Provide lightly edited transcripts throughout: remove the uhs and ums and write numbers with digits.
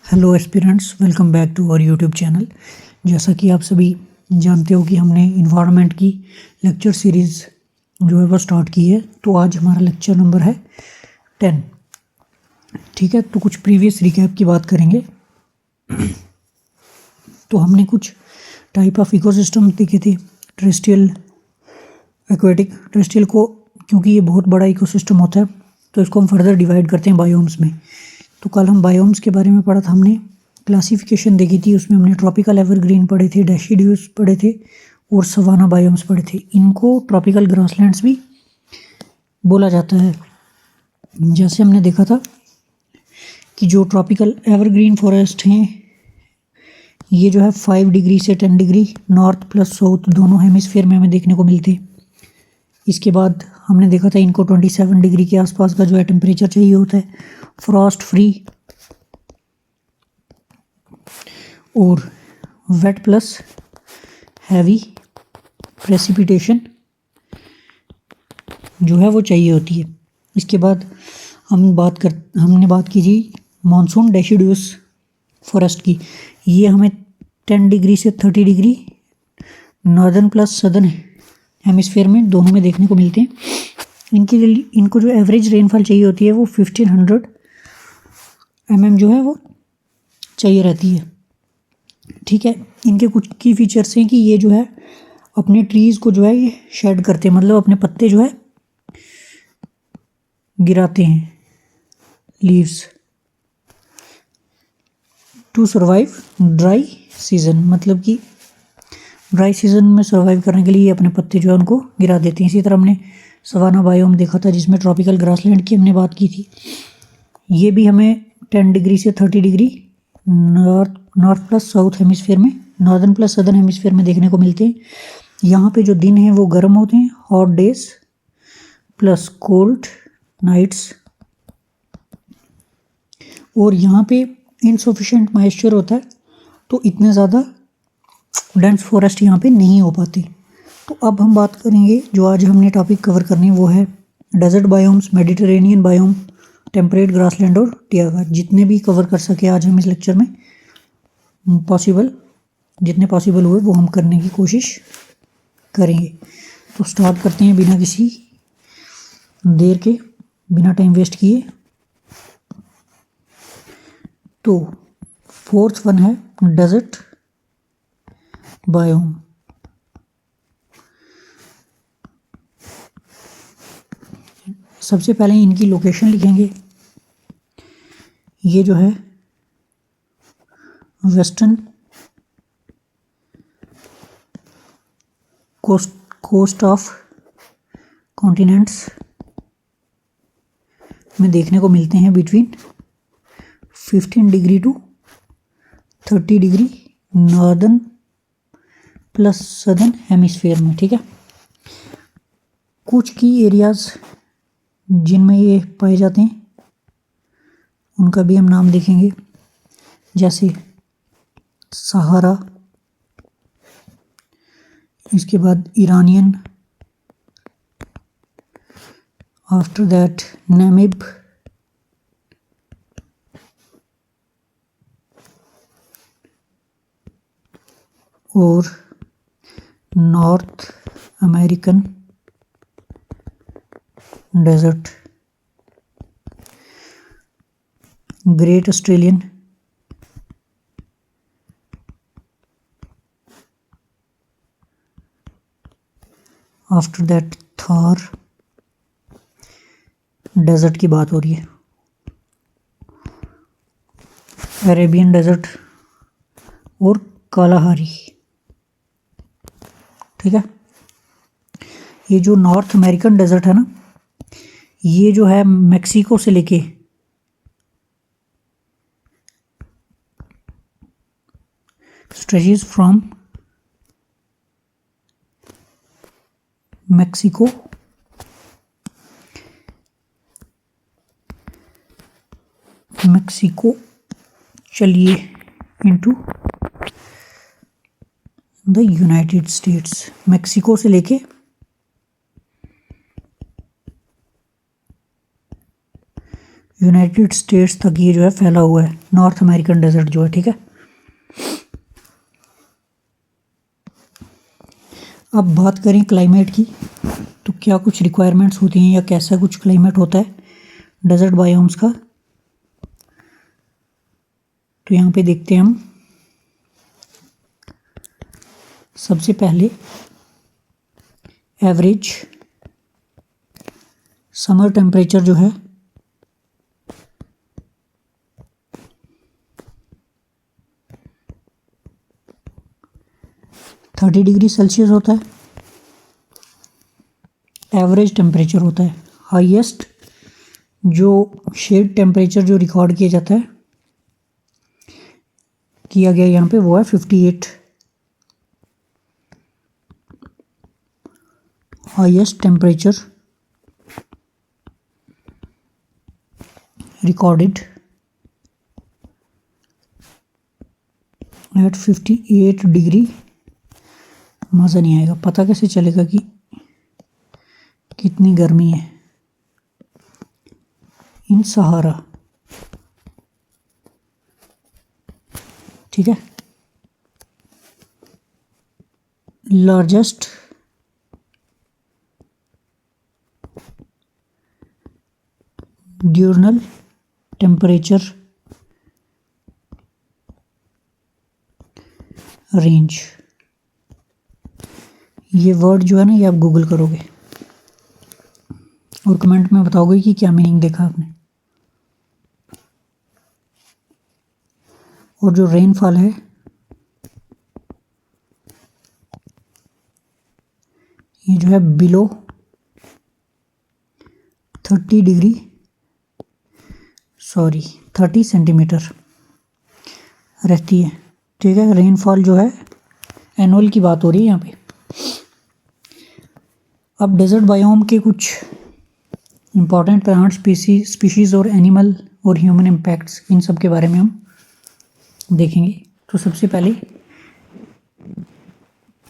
Hello aspirants, welcome back to our YouTube channel. जैसा कि आप सभी जानते हो कि हमने इन्वायरमेंट की लेक्चर सीरीज़ जो है वो स्टार्ट की है। तो आज हमारा लेक्चर नंबर है 10। ठीक है, तो कुछ प्रीवियस रिकैप की बात करेंगे। तो हमने कुछ टाइप ऑफ इकोसिस्टम देखे थे, टेरेस्ट्रियल, एक्वेटिक। टेरेस्ट्रियल को क्योंकि ये बहुत बड़ा इकोसिस्टम होता है तो इसको हम फर्दर डिवाइड करते हैं बायोम्स में। तो कल हम बायोम्स के बारे में पढ़ा था, हमने क्लासिफिकेशन देखी थी। उसमें हमने ट्रॉपिकल एवरग्रीन पढ़े थे, डेसिडुअस पढ़े थे और सवाना बायोम्स पढ़े थे। इनको ट्रॉपिकल ग्रासलैंड्स भी बोला जाता है। जैसे हमने देखा था कि जो ट्रॉपिकल एवरग्रीन फॉरेस्ट हैं ये जो है 5 डिग्री से 10 डिग्री नॉर्थ प्लस साउथ दोनों हेमिस्फीयर में हमें देखने को मिलते हैं। इसके बाद हमने देखा था इनको 27 डिग्री के आसपास का जो है टेम्परेचर चाहिए होता है, फ्रॉस्ट फ्री और वेट प्लस हैवी प्रेसिपिटेशन जो है वो चाहिए होती है। इसके बाद हमने बात की थी मॉनसून डेसिडुअस फॉरेस्ट की। ये हमें 10 डिग्री से 30 degree northern plus southern hemisphere में दोनों में देखने को मिलते हैं। इनको जो एवरेज रेनफॉल चाहिए होती है वो 1500 mm जो है वो चाहिए रहती है। ठीक है, इनके कुछ की फीचर्स हैं कि ये जो है अपने ट्रीज़ को जो है ये शेड करते हैं, मतलब अपने पत्ते जो है गिराते हैं, leaves, to survive dry season. मतलब कि ड्राई सीजन में सर्वाइव करने के लिए अपने पत्ते जो है उनको गिरा देते हैं। इसी तरह हमने सवाना बायोम देखा था जिसमें ट्रॉपिकल ग्रासलैंड की हमने बात की थी। ये भी हमें 10 डिग्री से 30 degree north plus south hemisphere में, नॉर्दर्न प्लस सदर्न हेमिस्फीयर में देखने को मिलते हैं। यहाँ पे जो दिन हैं वो गर्म होते हैं, hot days plus cold nights, और यहाँ पे इनसफिशेंट मॉइस्चर होता है तो इतने ज़्यादा डेंस फॉरेस्ट यहाँ पे नहीं हो पाती। तो अब हम बात करेंगे, जो आज हमने टॉपिक कवर करनी है वो है desert biomes, Mediterranean biome, temperate grassland और टियागा। जितने भी कवर कर सके आज हम इस लेक्चर में जितने पॉसिबल हुए वो हम करने की कोशिश करेंगे। तो स्टार्ट करते हैं बिना किसी देर के, बिना टाइम वेस्ट किए। तो फोर्थ वन है डेजर्ट बायोम। सबसे पहले इनकी लोकेशन लिखेंगे। ये जो है वेस्टर्न कोस्ट ऑफ कॉन्टिनेंट्स में देखने को मिलते हैं between 15 degree to 30 degree northern plus southern hemisphere में। ठीक है, कुछ की एरियाज़ जिनमें ये पाए जाते हैं उनका भी हम नाम देखेंगे, जैसे सहारा, इसके बाद ईरानियन, आफ्टर दैट नामिब, और North American desert, Great Australian, after that Thar desert की बात हो रही है, अरेबियन डेजर्ट और कालाहारी। ठीक है, ये जो नॉर्थ अमेरिकन डेजर्ट है ना, ये जो है मैक्सिको से लेके स्ट्रेचेस फ्रॉम मैक्सिको चलिए into the United states. Mexico से लेके यूनाइटेड स्टेट्स तक ये जो है फैला हुआ है, नॉर्थ अमेरिकन डेजर्ट जो है, ठीक है। अब बात करें क्लाइमेट की, तो क्या कुछ रिक्वायरमेंट्स होती हैं या कैसा कुछ क्लाइमेट होता है डेजर्ट बायोम्स का, तो यहाँ पे देखते हैं हम। सबसे पहले एवरेज समर टेम्परेचर जो है 30 डिग्री सेल्सियस होता है। एवरेज टेम्परेचर होता है। हाईएस्ट जो शेड टेम्परेचर जो रिकॉर्ड किया गया यहाँ पे वो है 58। Highest temperature recorded at 58 degree. मज़ा नहीं आएगा, पता कैसे चलेगा कि कितनी गर्मी है इन सहारा, ठीक है। लार्जेस्ट ड्यूरनल टेम्परेचर रेंज, ये वर्ड जो है ना, ये आप गूगल करोगे और कमेंट में बताओगे कि क्या मीनिंग देखा आपने। और जो रेनफॉल है ये जो है बिलो 30 सेंटीमीटर रहती है, ठीक है। रेनफॉल जो है एनुअल की बात हो रही है यहाँ पे। अब डेजर्ट बायोम के कुछ इम्पॉर्टेंट प्लांट स्पीशीज़ और एनिमल और ह्यूमन इम्पैक्ट्स, इन सब के बारे में हम देखेंगे। तो सबसे पहले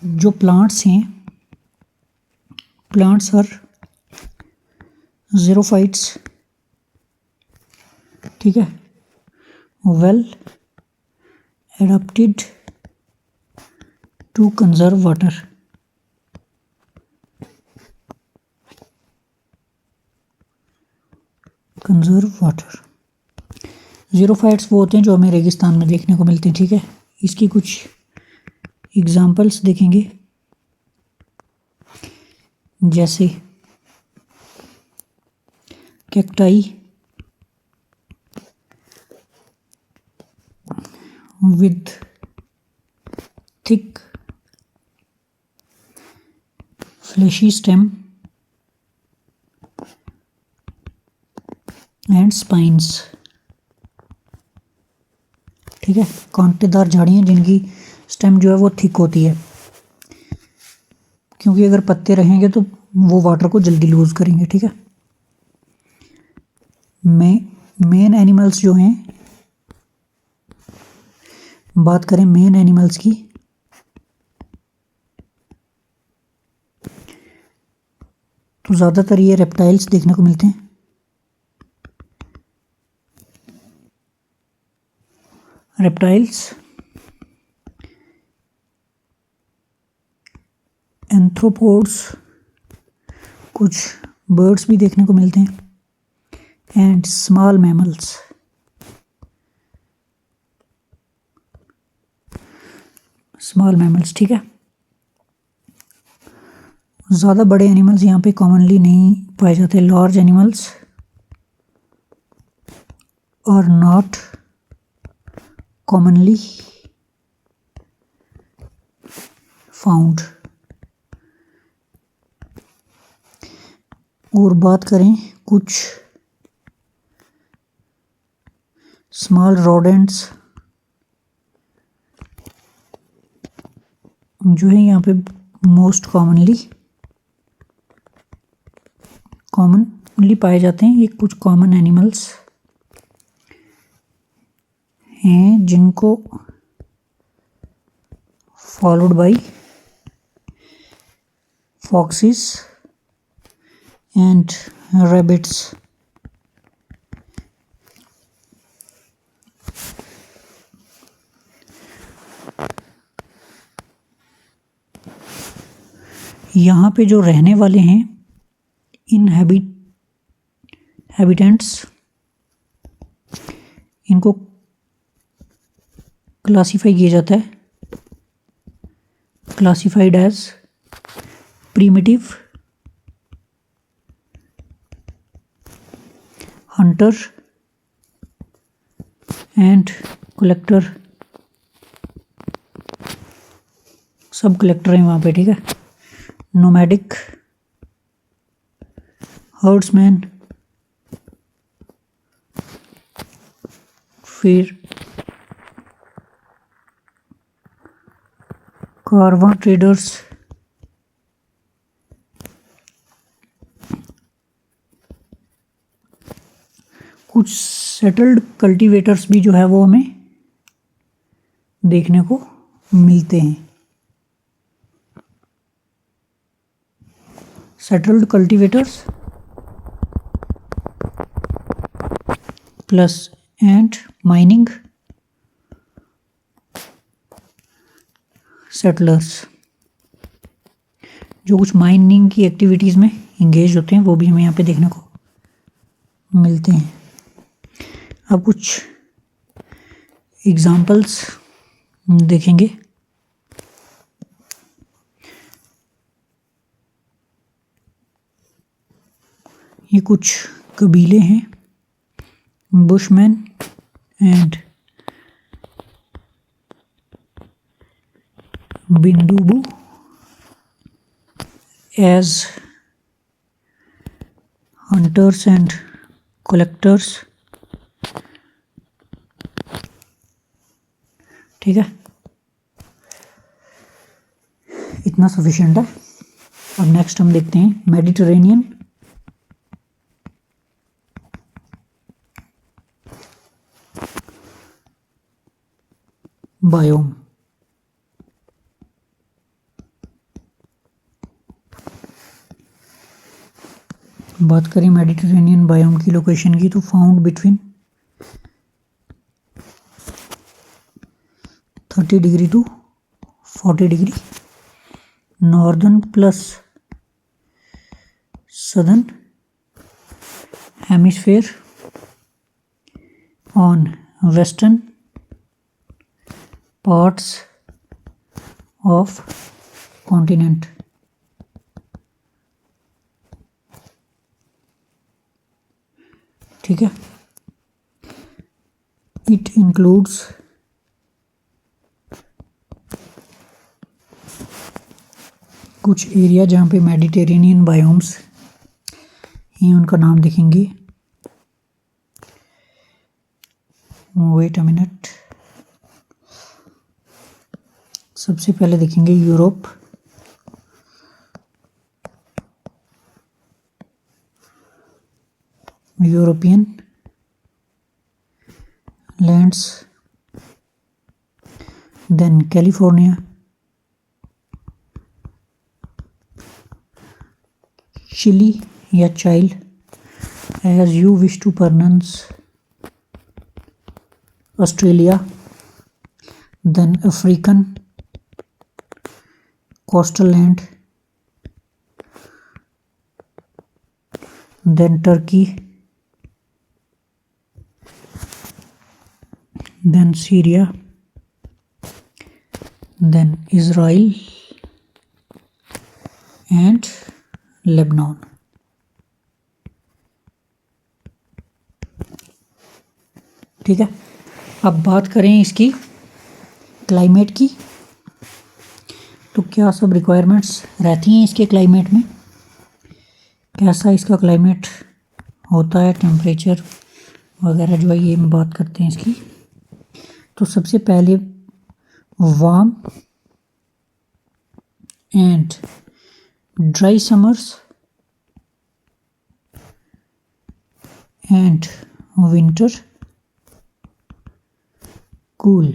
जो प्लांट्स हैं, प्लांट्स आर ज़ीरोफाइट्स, ठीक है, well adapted to conserve water. Conserve water. Xerophytes वो होते हैं जो हमें रेगिस्तान में देखने को मिलते हैं, ठीक है। इसकी कुछ एग्जांपल्स देखेंगे, जैसे cacti with thick fleshy stem and spines, ठीक है। कांटेदार झाड़ियाँ जिनकी स्टेम जो है वो थिक होती है, क्योंकि अगर पत्ते रहेंगे तो वो वाटर को जल्दी लूज करेंगे, ठीक है। मेन एनिमल्स जो हैं, बात करें मेन एनिमल्स की, तो ज़्यादातर ये रेप्टाइल्स देखने को मिलते हैं। रेप्टाइल्स, एंथ्रोपोड्स, कुछ बर्ड्स भी देखने को मिलते हैं, and small mammals. Small mammals, ठीक है। ज़्यादा बड़े एनिमल्स यहाँ पे कॉमनली नहीं पाए जाते। Large animals are not commonly found. और बात करें कुछ स्मॉल रोडेंट्स जो है यहाँ पे मोस्ट कॉमनली पाए जाते हैं। ये कुछ कॉमन एनिमल्स हैं जिनको followed by foxes and rabbits यहाँ पे जो रहने वाले हैं हैबिटेंट्स, इनको क्लासीफाई किया जाता है, classified as primitive, hunter and collector. सब कलेक्टर हैं वहाँ पे, ठीक है। नोमैडिक, हर्ड्समैन, फिर कारवां ट्रेडर्स, कुछ सेटल्ड कल्टीवेटर्स भी जो है वो हमें देखने को मिलते हैं। Settled cultivators plus and mining settlers, जो कुछ माइनिंग की एक्टिविटीज़ में इंगेज होते हैं वो भी हमें यहाँ पे देखने को मिलते हैं। अब कुछ एग्जाम्पल्स देखेंगे। ये कुछ कबीले हैं, bushman and Bindibu as hunters and collectors, ठीक है। इतना सफिशिएंट है। अब नेक्स्ट हम देखते हैं मेडिटेरेनियन। बायोम, बात करें मेडिटेरेनियन बायोम की लोकेशन की तो found between 30 degree to 40 degree northern plus southern hemisphere on western parts of continent. ठीक है, इट इंक्लूड्स कुछ एरिया जहाँ पे मेडिटेरेनियन बायोम्स हैं, उनका नाम देखेंगे। वेट अ मिनट, सबसे पहले देखेंगे Europe, European lands, then California, Chile या Chile as you wish to pronounce, Australia, then African coastal land, then Turkey, then Syria, then Israel and Lebanon। ठीक है, अब बात करें इसकी क्लाइमेट की, तो क्या सब रिक्वायरमेंट्स रहती हैं इसके क्लाइमेट में, कैसा इसका क्लाइमेट होता है, टेम्परेचर वगैरह जो है ये हम बात करते हैं इसकी। तो सबसे पहले warm and dry summers and winter cool.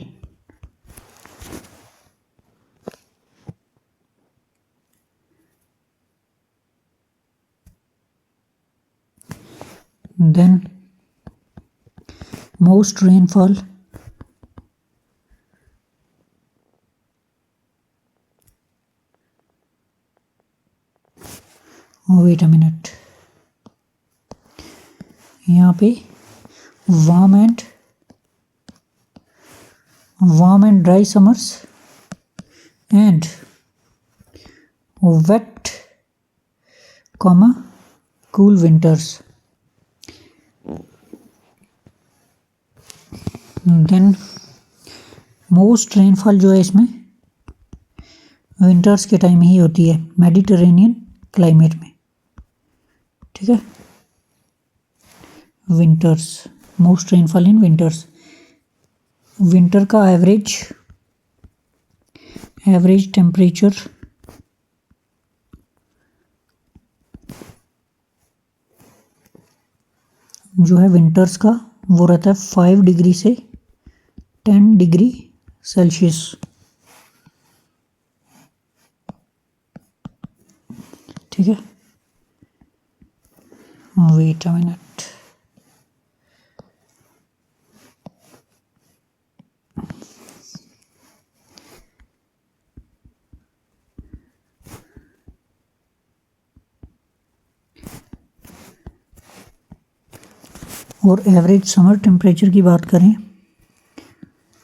Then most rainfall wait a minute, यहाँ पे warm and dry summers and wet comma cool winters. Then most rainfall जो है इसमें विंटर्स के टाइम ही होती है, मेडिटेरेनियन क्लाइमेट में, ठीक है। Winters, most rainfall in winters. Winter का एवरेज टेम्परेचर जो है विंटर्स का वो रहता है 5 डिग्री से 10 डिग्री सेल्सियस, ठीक है। वेट अ मिनट, और एवरेज समर टेम्परेचर की बात करें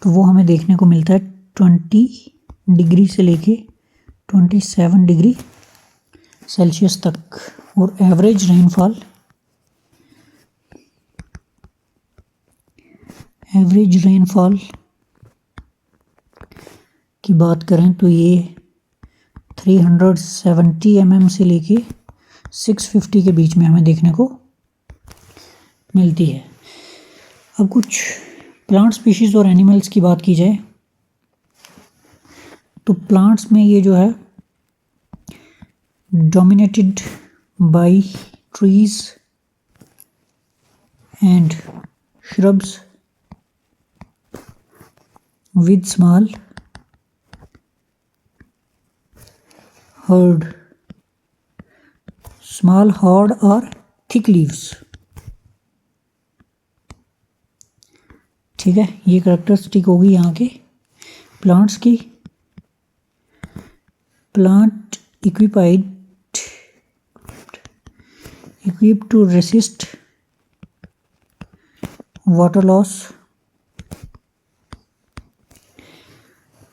तो वो हमें देखने को मिलता है 20 डिग्री से लेके 27 डिग्री सेल्सियस तक। और एवरेज रेनफॉल की बात करें तो ये 370 mm से लेके 650 के बीच में हमें देखने को मिलती है। अब कुछ प्लांट स्पीशीज और एनिमल्स की बात की जाए तो प्लांट्स में ये जो है dominated by trees and shrubs with small hard or thick leaves, ठीक है। ये कैरेक्टरिस्टिक होगी यहाँ के प्लांट्स की। Plant equipped to resist water loss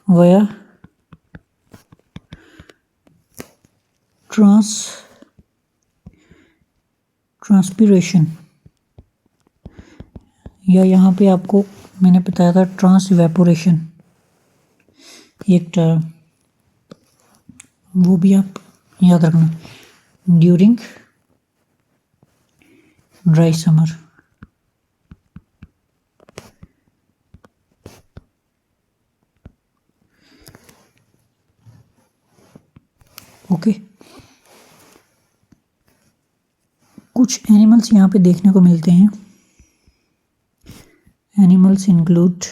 via transpiration, या यहाँ पे आपको मैंने बताया था ट्रांस इवेपोरेशन एक टर्म, वो भी आप याद रखना, ड्यूरिंग ड्राई समर। ओके, कुछ एनिमल्स यहाँ पे देखने को मिलते हैं। Animals include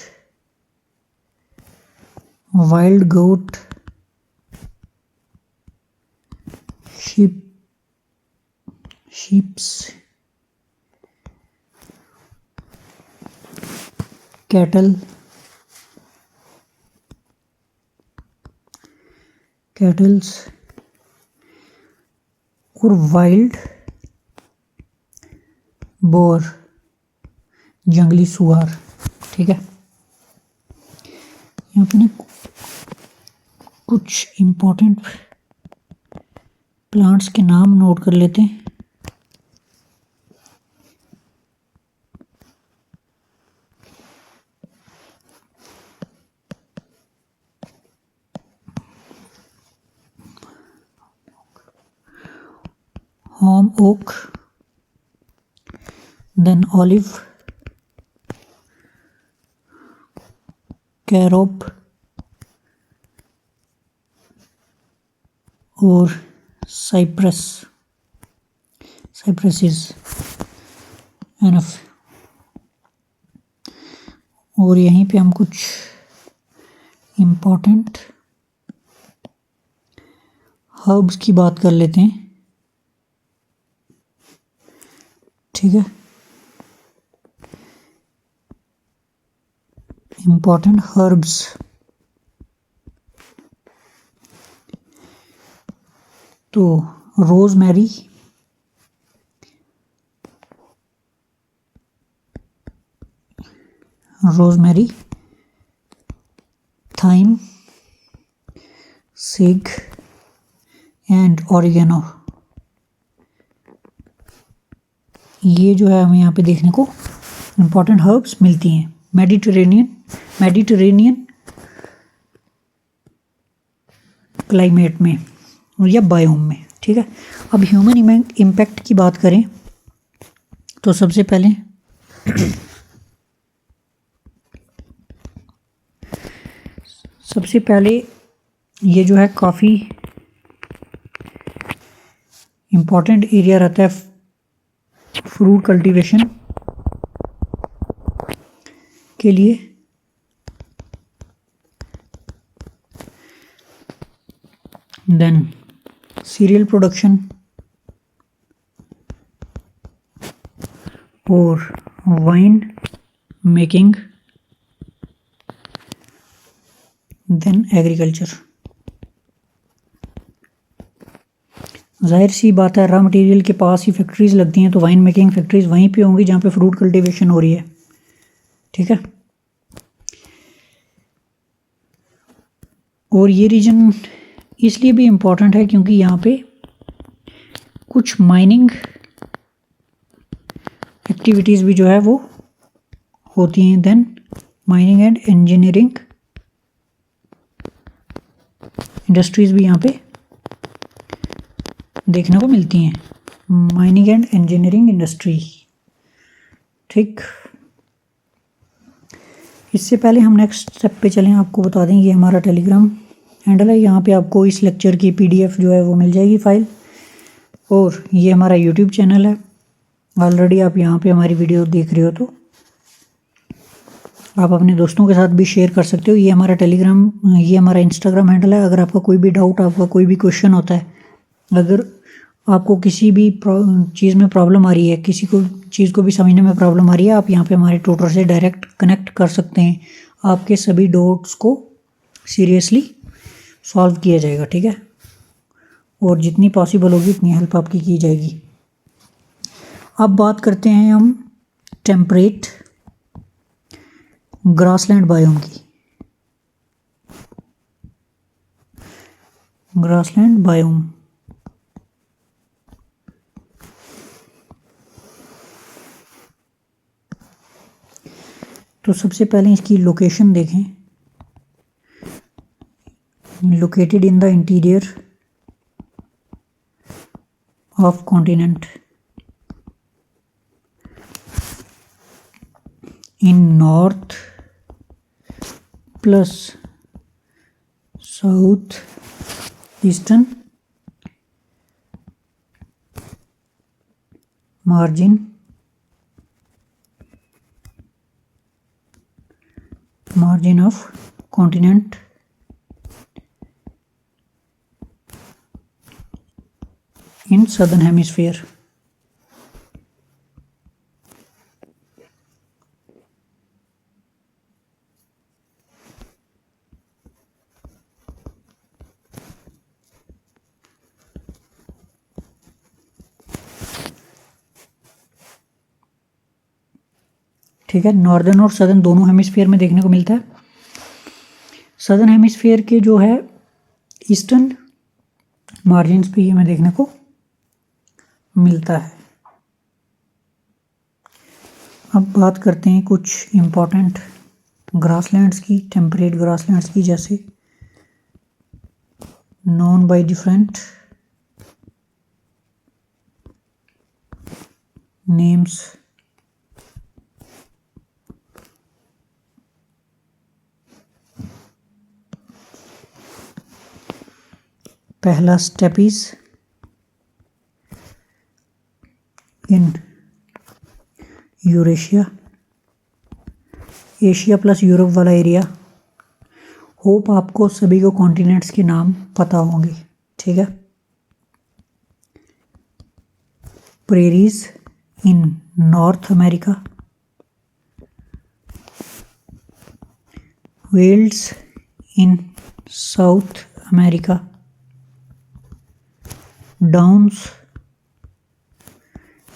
wild goat, sheeps, cattles और वाइल्ड बोर, जंगली सुअर, ठीक है। यहाँ पे ना कुछ इम्पोर्टेंट प्लांट्स के नाम नोट कर लेते हैं। होम ओक, देन ऑलिव, कैरोप और साइप्रस इज एनफ। और यहीं पे हम कुछ इम्पोर्टेंट हर्ब्स की बात कर लेते हैं, ठीक है। इम्पोर्टेंट हर्ब्स, तो rosemary, rosemary, thyme, sage and oregano. ये जो है हमें यहाँ पे देखने को इम्पॉर्टेंट हर्ब्स मिलती हैं मेडिटेरेनियन क्लाइमेट में या बायोम में। ठीक है, अब ह्यूमन इम्पैक्ट की बात करें तो सबसे पहले ये जो है काफ़ी इम्पॉर्टेंट एरिया रहता है फ्रूट कल्टीवेशन के लिए। देन सीरियल प्रोडक्शन और वाइन मेकिंग, देन एग्रीकल्चर। जाहिर सी बात है, रॉ मटेरियल के पास ही फैक्ट्रीज लगती हैं, तो वाइन मेकिंग फैक्ट्रीज वहीं पे होंगी जहाँ पे फ्रूट कल्टीवेशन हो रही है। ठीक है, और ये रीजन इसलिए भी इम्पोर्टेंट है क्योंकि यहाँ पे कुछ माइनिंग एक्टिविटीज़ भी जो है वो होती हैं। Then mining and engineering industries भी यहाँ पे देखने को मिलती हैं, माइनिंग एंड इंजीनियरिंग इंडस्ट्री। ठीक, इससे पहले हम नेक्स्ट स्टेप पे चलें, आपको बता दें ये हमारा टेलीग्राम हैंडल है। यहाँ पे आपको इस लेक्चर की PDF जो है वो मिल जाएगी फाइल, और ये हमारा यूट्यूब चैनल है। ऑलरेडी आप यहाँ पे हमारी वीडियो देख रहे हो तो आप अपने दोस्तों के साथ भी शेयर कर सकते हो। ये हमारा टेलीग्राम, ये हमारा इंस्टाग्राम हैंडल है। अगर आपका कोई भी डाउट, आपका कोई भी क्वेश्चन होता है, अगर आपको किसी भी चीज़ में प्रॉब्लम आ रही है, किसी को चीज़ को भी समझने में प्रॉब्लम आ रही है, आप यहाँ पे हमारे ट्यूटर से डायरेक्ट कनेक्ट कर सकते हैं। आपके सभी डाउट्स को सीरियसली सॉल्व किया जाएगा। ठीक है, और जितनी पॉसिबल होगी उतनी हेल्प आपकी की जाएगी। अब बात करते हैं हम टेम्परेट ग्रासलैंड बायोम की। ग्रासलैंड बायोम तो सबसे पहले इसकी लोकेशन देखें। Located in the interior of continent in north plus south eastern margin of continent in southern hemisphere। ठीक है, नॉर्दर्न और सदर्न दोनों हेमिस्फीयर में देखने को मिलता है। सदर्न हेमिस्फीयर के जो है ईस्टर्न मार्जिन्स पे ये हमें देखने को मिलता है। अब बात करते हैं कुछ इम्पोर्टेंट ग्रासलैंड्स की, टेम्परेट ग्रासलैंड्स की, जैसे नोन बाय डिफरेंट नेम्स। पहला स्टेपीज इन यूरेशिया, एशिया प्लस यूरोप वाला एरिया। होप आपको सभी को कॉन्टिनेंट्स के नाम पता होंगे। ठीक है, prairies in North America, velds in South America, downs,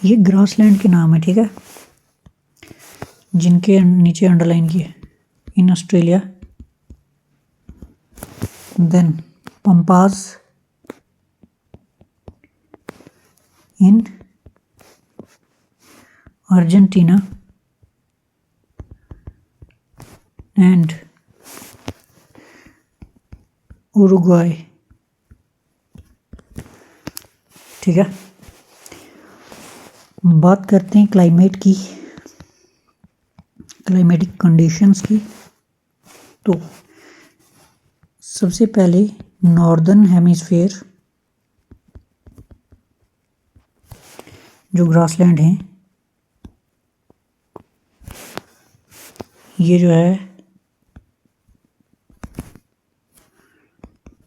ये ग्रासलैंड के नाम है। ठीक है, जिनके नीचे अंडरलाइन किए, in Australia, then pampas in Argentina and Uruguay. ठीक है, बात करते हैं क्लाइमेट की, क्लाइमेटिक कंडीशंस की। तो सबसे पहले नॉर्दर्न हेमिस्फेयर जो ग्रासलैंड हैं, ये जो है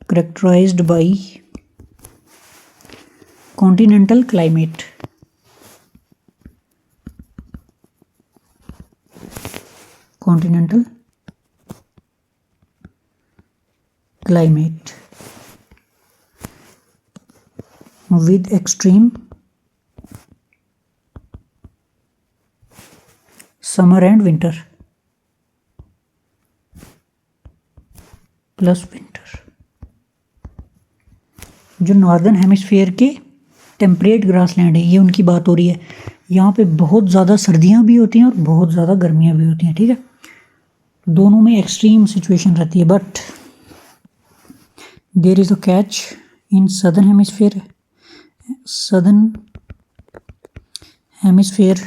characterized by continental climate. Continental climate with extreme summer and winter plus winter. जो नॉर्दर्न हेमिस्फीयर के टेम्परेट ग्रासलैंड है, ये उनकी बात हो रही है। यहाँ पे बहुत ज़्यादा सर्दियाँ भी होती हैं और बहुत ज़्यादा गर्मियाँ भी होती हैं। ठीक है, दोनों में एक्सट्रीम सिचुएशन रहती है। But there is a catch in southern hemisphere. Southern hemisphere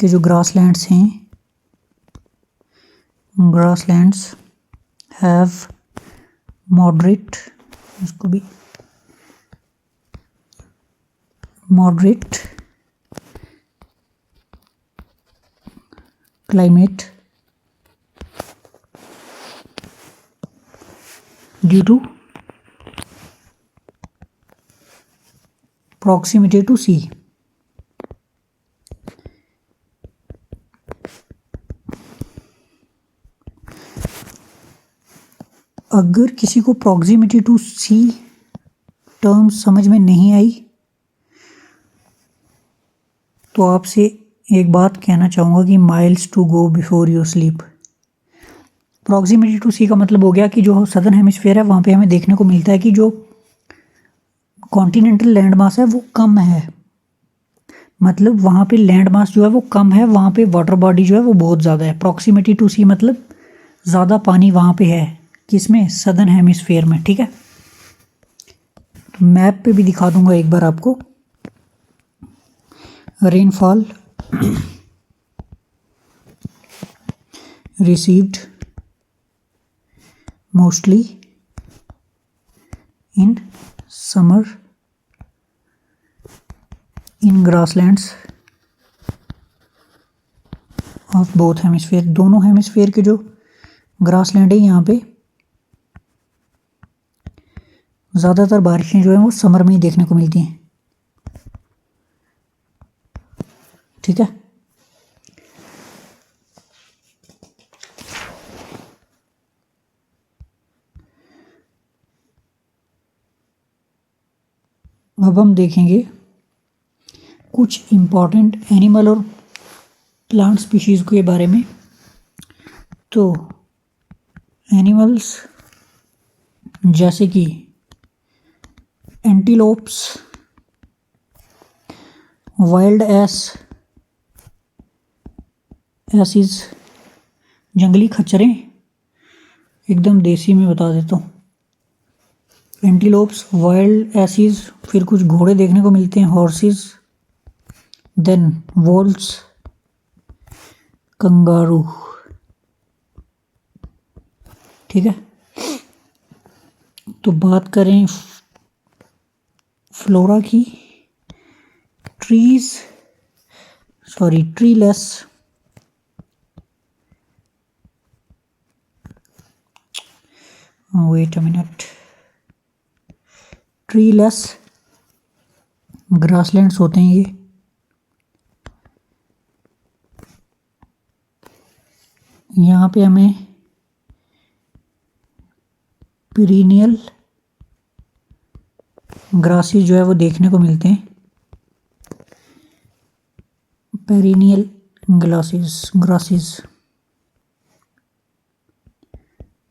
के जो ग्रासलैंड्स हैं, ग्रासलैंड्स हैव मॉडरेट, इसको भी moderate climate due to proximity to sea। अगर किसी को proximity to sea टर्म समझ में नहीं आई तो आपसे एक बात कहना चाहूँगा कि miles to go before you sleep. Proximity to sea का मतलब हो गया कि जो सदर्न हेमिस्फीयर है वहाँ पे हमें देखने को मिलता है कि जो कॉन्टिनेंटल लैंड मास है वो कम है, मतलब वहाँ पे लैंड मास जो है वो कम है, वहाँ पे वाटर बॉडी जो है वो बहुत ज़्यादा है। प्रॉक्सिमिटी टू सी मतलब ज़्यादा पानी वहाँ पे है, किसमें, सदर्न हेमिस्फीयर में। ठीक है, तो मैप पे भी दिखा दूंगा एक बार आपको। Rainfall received mostly in summer in grasslands of both hemisphere. दोनों हेमिस्फीयर के जो ग्रासलैंड है यहाँ पे ज़्यादातर बारिशें जो हैं वो समर में ही देखने को मिलती हैं। ठीक है, अब हम देखेंगे कुछ इम्पॉर्टेंट एनिमल और प्लांट स्पीशीज़ के बारे में। तो एनिमल्स जैसे कि एंटीलोप्स, वाइल्ड एसीज, जंगली खच्चरें, एकदम देसी में बता देता हूँ। एंटीलोप्स, वाइल्ड एसीज, फिर कुछ घोड़े देखने को मिलते हैं, हॉर्सेस, देन वोल्स, कंगारू। ठीक है, तो बात करें फ्लोरा की, ट्रीलेस ट्रीलेस ग्रासलैंड्स होते हैं ये। यहाँ पे हमें पीरिनियल ग्रासेस जो है वो देखने को मिलते हैं। Perennial grasses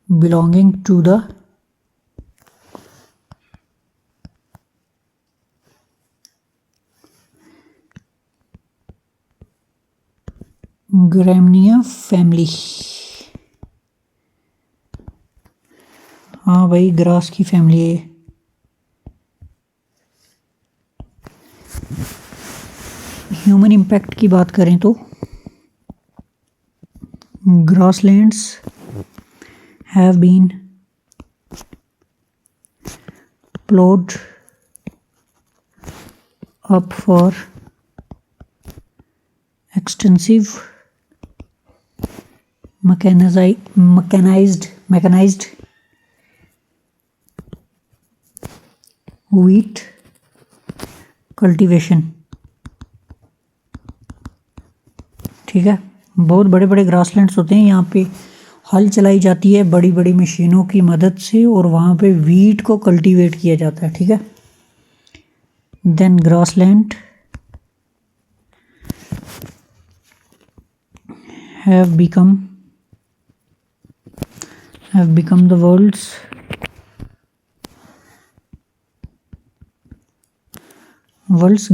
belonging to the Gramineae family. हाँ भाई, ग्रास की फैमिली है। ह्यूमन इम्पैक्ट की बात करें तो grasslands have been ploughed up for extensive mechanized wheat cultivation। ठीक है, बहुत बड़े बड़े ग्रासलैंड्स होते हैं, यहाँ पे हल चलाई जाती है बड़ी बड़ी मशीनों की मदद से और वहाँ पे वीट को कल्टीवेट किया जाता है। ठीक है, then grassland have become the world's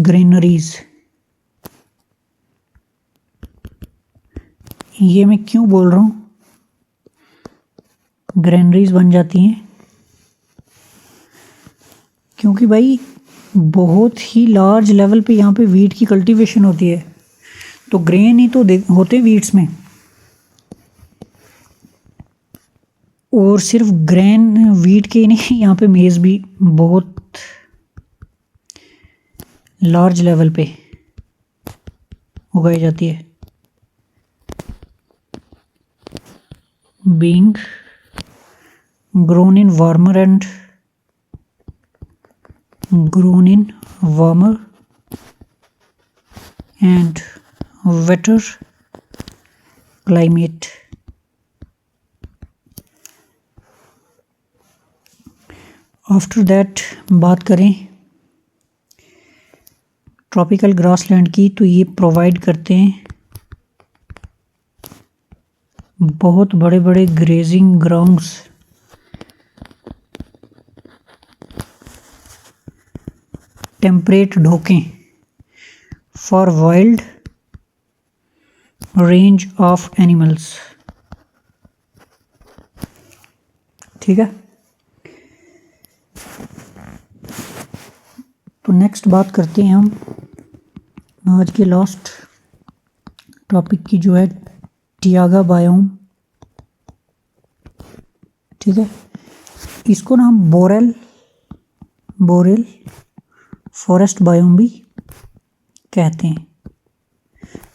granaries। ये मैं क्यों बोल रहा हूँ ग्रैनरीज बन जाती हैं, क्योंकि भाई बहुत ही लार्ज लेवल पे यहाँ पे वीट की कल्टीवेशन होती है, तो ग्रेन ही तो होते वीट्स में, और सिर्फ ग्रेन वीट के ही नहीं, यहाँ पे मेज़ भी बहुत लार्ज लेवल पे उगाई जाती है। Being grown in warmer and wetter climate। After that बात करें ट्रॉपिकल ग्रासलैंड की, तो ये प्रोवाइड करते हैं बहुत बड़े बड़े ग्रेजिंग ग्राउंड्स, टेम्परेट ढोकें for wild range of animals. ठीक है, तो नेक्स्ट बात करते हैं हम आज के लास्ट टॉपिक की, जो है टियागा बायोम। ठीक है, इसको ना हम बोरेल फॉरेस्ट बायोम भी कहते हैं।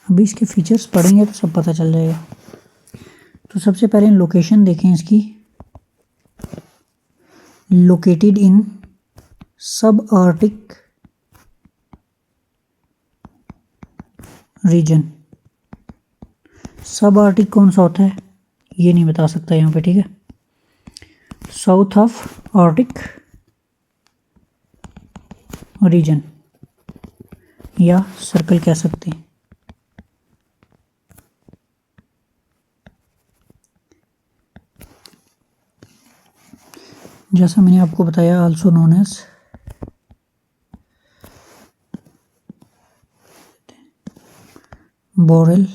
अभी इसके फीचर्स पढ़ेंगे तो सब पता चल जाएगा। तो सबसे पहले लोकेशन देखें इसकी, लोकेटेड इन सब आर्टिक रीजन। सब आर्टिक कौन सा होता है ये नहीं बता सकता यहाँ पे। ठीक है, साउथ ऑफ आर्टिक रीजन या सर्कल कह सकते हैं। जैसा मैंने आपको बताया, also known as boreal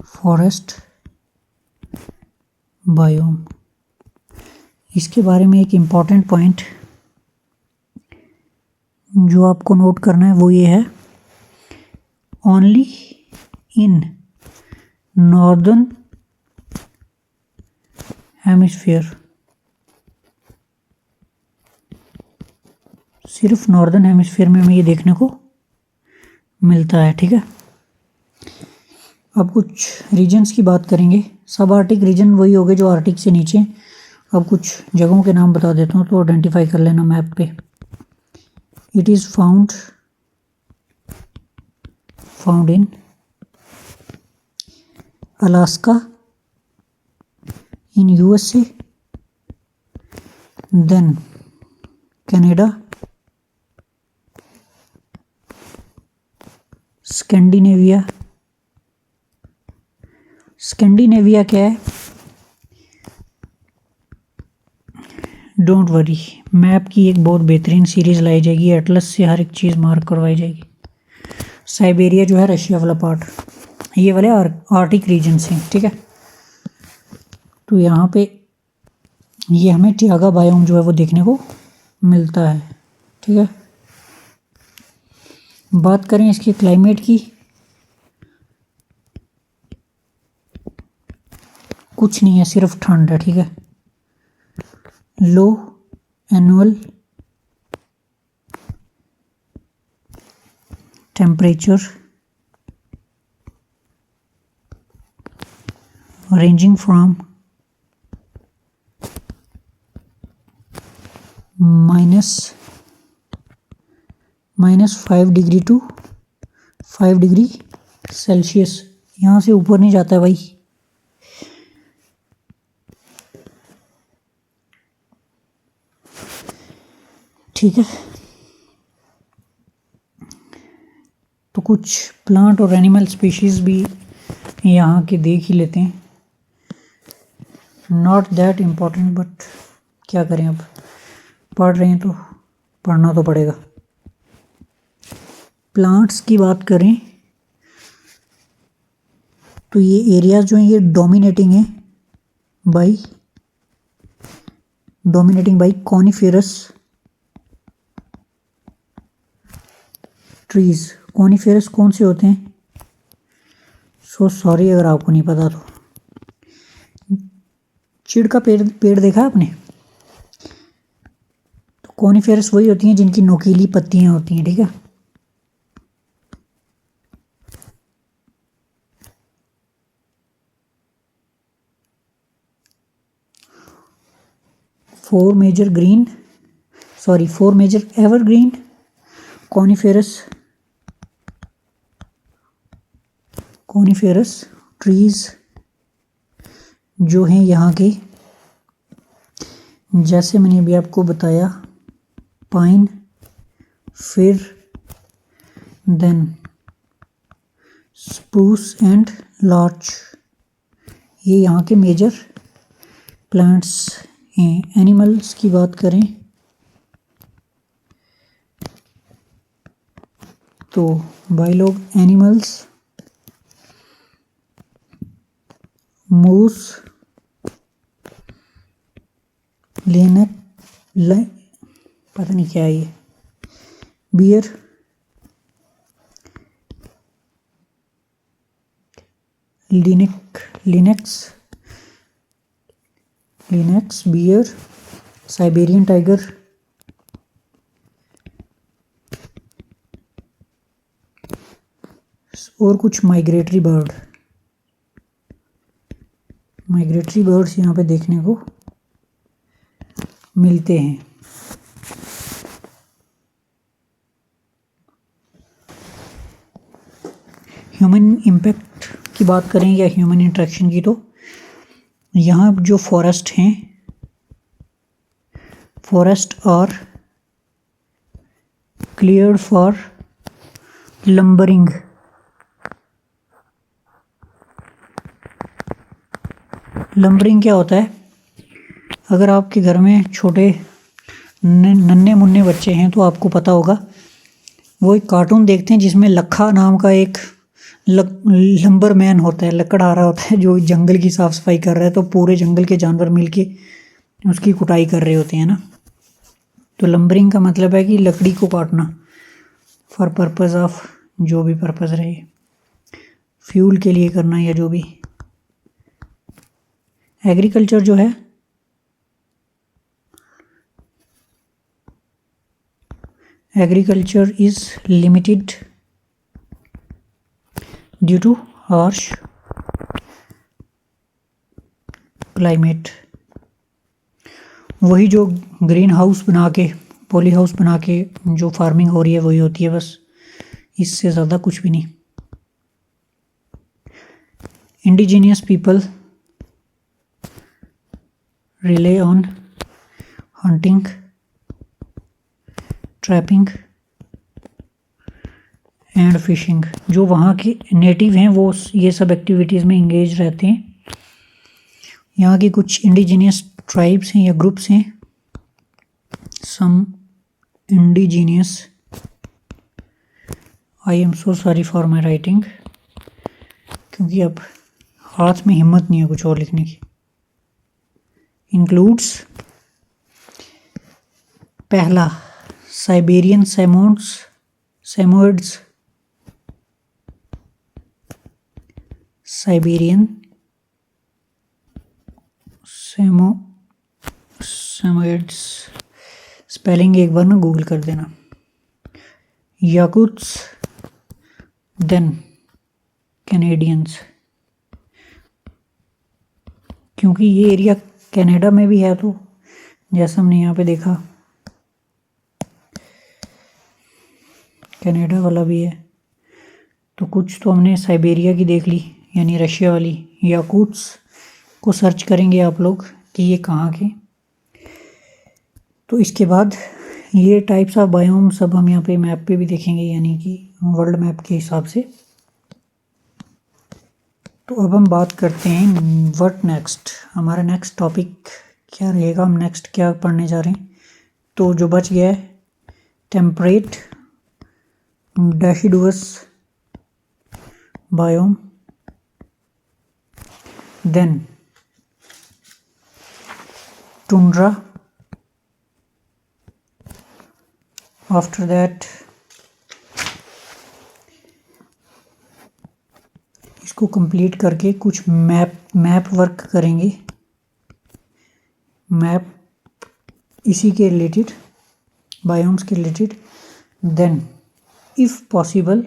forest biome. इसके बारे में एक इम्पॉर्टेंट पॉइंट जो आपको नोट करना है वो ये है, ओनली इन नॉर्दर्न हेमिस्फीयर, सिर्फ नॉर्दर्न हेमिस्फीयर में हमें ये देखने को मिलता है। ठीक है, अब कुछ रीजन्स की बात करेंगे। सब आर्टिक रीजन वही हो गए जो आर्टिक से नीचे। अब कुछ जगहों के नाम बता देता हूँ तो आइडेंटिफाई कर लेना मैप पे। It is found in Alaska in USA, then Canada, Scandinavia. Scandinavia क्या है? डोंट वरी, मैप की एक बहुत बेहतरीन सीरीज़ लाई जाएगी, एटलस से हर एक चीज़ मार्क करवाई जाएगी। साइबेरिया जो है रशिया वाला पार्ट, ये वाले आर्टिक रीजन से, ठीक है। तो यहाँ पे ये हमें ट्यागा बायोम जो है वो देखने को मिलता है, ठीक है। बात करें इसके क्लाइमेट की, कुछ नहीं है, सिर्फ ठंड है, ठीक है। Low annual temperature ranging from -5 degree to 5 degree Celsius. यहाँ से ऊपर नहीं जाता है भाई। ठीक है, तो कुछ प्लांट और एनिमल स्पीशीज़ भी यहाँ के देख ही लेते हैं। नॉट दैट इम्पॉर्टेंट, बट क्या करें, अब पढ़ रहे हैं तो पढ़ना तो पड़ेगा। प्लांट्स की बात करें तो ये एरियाज जो हैं ये dominating by coniferous trees. Coniferous कौन से होते हैं? सो सॉरी अगर आपको नहीं पता तो। चिड़ का पेड़ देखा है आपने? तो कॉनिफेरस वही होती हैं जिनकी नोकीली पत्तियां होती हैं, ठीक है। Four major evergreen coniferous trees जो हैं यहाँ के, जैसे मैंने अभी आपको बताया, पाइन, फिर देन स्प्रूस एंड लार्च, ये यहाँ के मेजर प्लांट्स हैं। एनिमल्स की बात करें तो भाई लोग, एनिमल्स मूस, पता नहीं क्या है ये, bear, lynx, bear, Siberian tiger, और कुछ माइग्रेटरी बर्ड्स यहाँ पे देखने को मिलते हैं। ह्यूमन इम्पैक्ट की बात करें या ह्यूमन इंटरेक्शन की, तो यहाँ जो फॉरेस्ट हैं, forest are cleared for lumbering. Lumbering क्या होता है? अगर आपके घर में छोटे नन्हे मुन्ने बच्चे हैं तो आपको पता होगा, वो एक कार्टून देखते हैं जिसमें लखा नाम का एक लंबर मैन होता है, लकड़हारा होता है, जो जंगल की साफ़ सफाई कर रहा है, तो पूरे जंगल के जानवर मिलके उसकी कुटाई कर रहे होते हैं ना। तो लंबरिंग का मतलब है कि लकड़ी को काटना फॉर पर्पज़ ऑफ जो भी पर्पज़ रहे, फ्यूल के लिए करना या जो भी। एग्रीकल्चर जो है, agriculture is limited due too harsh climate. वही जो ग्रीन हाउस बना के, पॉली हाउस बना के जो फार्मिंग हो रही है वही होती है, बस, इससे ज़्यादा कुछ भी नहीं। Indigenous people rely on hunting, trapping and fishing. जो वहाँ के नेटिव हैं वो ये सब एक्टिविटीज़ में इंगेज रहते हैं। यहाँ की कुछ इंडिजीनियस ट्राइब्स हैं या ग्रुप्स हैं, some indigenous, I am so sorry for my writing, क्योंकि अब हाथ में हिम्मत नहीं है कुछ और लिखने की। इंक्लूड्स पहला साइबेरियन सेमोइड्स, साइबेरियन सेमोइड्स, स्पेलिंग एक बार ना गूगल कर देना। याकुत्स, देन कैनेडियंस, क्योंकि ये एरिया कनाडा में भी है, तो जैसा हमने यहाँ पे देखा कनाडा वाला भी है, तो कुछ तो हमने साइबेरिया की देख ली, यानी रशिया वाली। याकुत्स को सर्च करेंगे आप लोग कि ये कहाँ के। तो इसके बाद ये टाइप्स ऑफ बायोम सब हम यहाँ पे मैप पे भी देखेंगे, यानी कि वर्ल्ड मैप के हिसाब से। तो अब हम बात करते हैं व्हाट नेक्स्ट, हमारा नेक्स्ट टॉपिक क्या रहेगा, हम नेक्स्ट क्या पढ़ने जा रहे हैं। तो जो बच गया है temperate deciduous biome, then tundra, after that इसको कंप्लीट करके कुछ मैप वर्क करेंगे, मैप इसी के रिलेटेड, बायोम्स के रिलेटेड। देन इफ़ पॉसिबल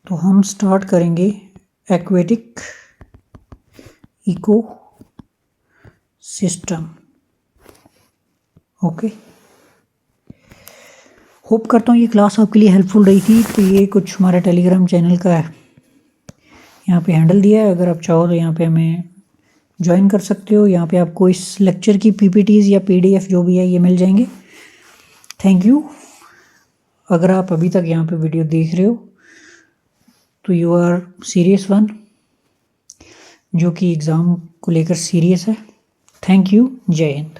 तो हम स्टार्ट करेंगे aquatic ecosystem. Okay, hope करता हूँ ये क्लास आपके लिए हेल्पफुल रही थी। तो ये कुछ हमारा टेलीग्राम चैनल का है, यहाँ पे हैंडल दिया है, अगर आप चाहो तो यहाँ पे हमें ज्वाइन कर सकते हो। यहाँ पे आपको इस लेक्चर की पीपीटीज़ या पीडीएफ जो भी है ये मिल जाएंगे। Thank you. अगर आप अभी तक यहाँ पे वीडियो देख रहे हो तो यू आर सीरियस वन, जो कि एग्ज़ाम को लेकर सीरियस है। Thank you. जय हिंद।